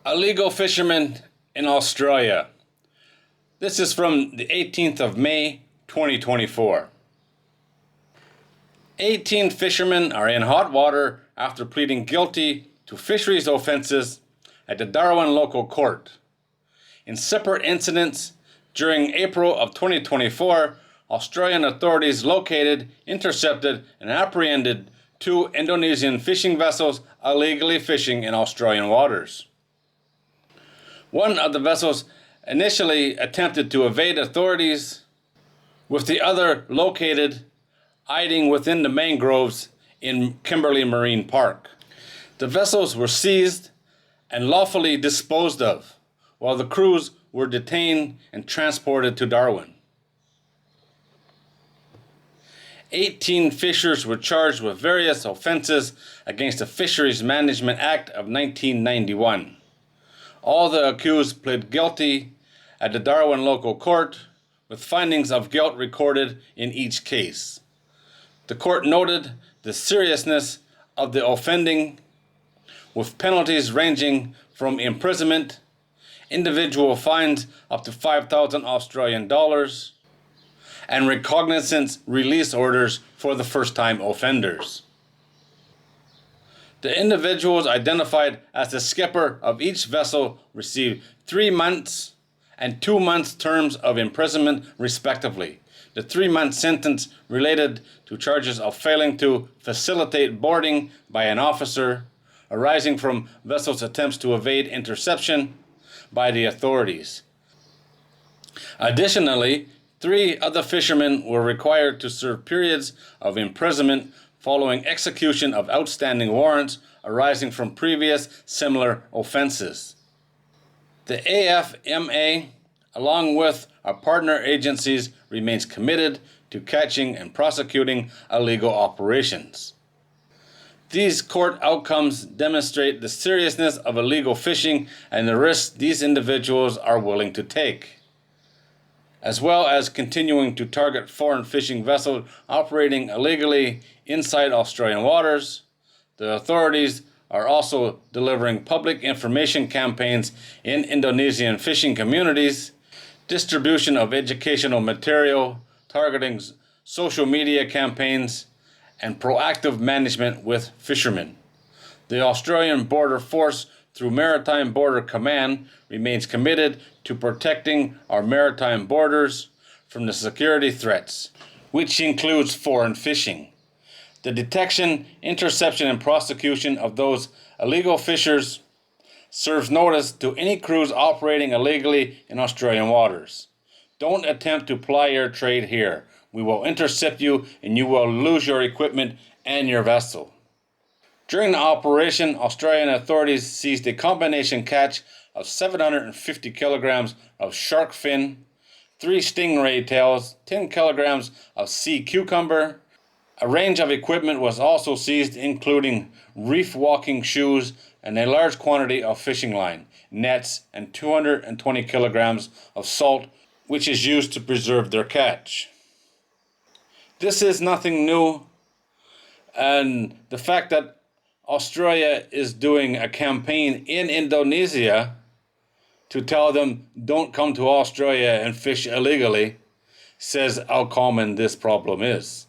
Illegal fishermen in Australia. This is from the 18th of May, 2024. 18 fishermen are in hot water after pleading guilty to fisheries offences at the Darwin local court. In separate incidents, during April of 2024, Australian authorities located, intercepted, and apprehended 2 Indonesian fishing vessels illegally fishing in Australian waters. One of the vessels initially attempted to evade authorities, with the other located hiding within the mangroves in Kimberley Marine Park. The vessels were seized and lawfully disposed of, while the crews were detained and transported to Darwin. 18 fishers were charged with various offences against the Fisheries Management Act of 1991. All the accused pled guilty at the Darwin local court, with findings of guilt recorded in each case. The court noted the seriousness of the offending, with penalties ranging from imprisonment, individual fines up to 5,000 Australian dollars, and recognizance release orders for the first-time offenders. The individuals identified as the skipper of each vessel received 3 months and 2 months terms of imprisonment respectively. The 3-month sentence related to charges of failing to facilitate boarding by an officer arising from vessels' attempts to evade interception by the authorities. Additionally, 3 other fishermen were required to serve periods of imprisonment following execution of outstanding warrants arising from previous similar offences. The AFMA, along with our partner agencies, remains committed to catching and prosecuting illegal operations. These court outcomes demonstrate the seriousness of illegal fishing and the risks these individuals are willing to take, as well as continuing to target foreign fishing vessels operating illegally inside Australian waters. The authorities are also delivering public information campaigns in Indonesian fishing communities, distribution of educational material, targeting social media campaigns, and proactive management with fishermen. The Australian Border Force, through Maritime Border Command, remains committed to protecting our maritime borders from the security threats, which includes foreign fishing. The detection, interception, and prosecution of those illegal fishers serves notice to any crews operating illegally in Australian waters. Don't attempt to ply your trade here. We will intercept you and you will lose your equipment and your vessel. During the operation, Australian authorities seized a combination catch of 750 kilograms of shark fin, 3 stingray tails, 10 kilograms of sea cucumber. A range of equipment was also seized, including reef walking shoes and a large quantity of fishing line, nets, and 220 kilograms of salt, which is used to preserve their catch. This is nothing new, and the fact that Australia is doing a campaign in Indonesia to tell them don't come to Australia and fish illegally says how common this problem is.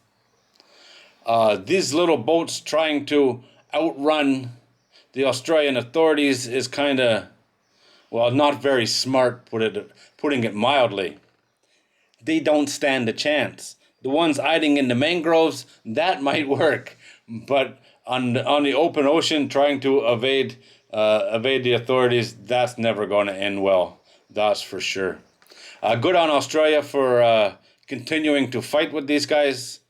These little boats trying to outrun the Australian authorities is kind of, well, not very smart, putting it mildly. They don't stand a chance. The ones hiding in the mangroves, that might work, but on the open ocean trying to evade the authorities, that's never going to end well. That's for sure. Good on Australia for continuing to fight with these guys.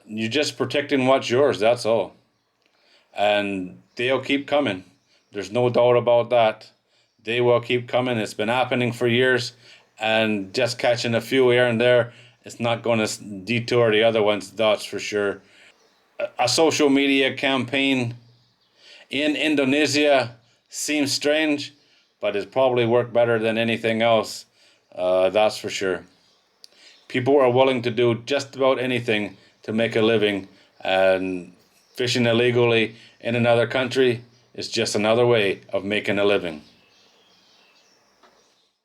You're just protecting what's yours, that's all. And they'll keep coming. There's no doubt about that. They will keep coming. It's been happening for years, and just catching a few here and there, it's not going to detour the other ones, that's for sure. A social media campaign in Indonesia seems strange, but it's probably worked better than anything else, that's for sure. People are willing to do just about anything to make a living, and fishing illegally in another country is just another way of making a living.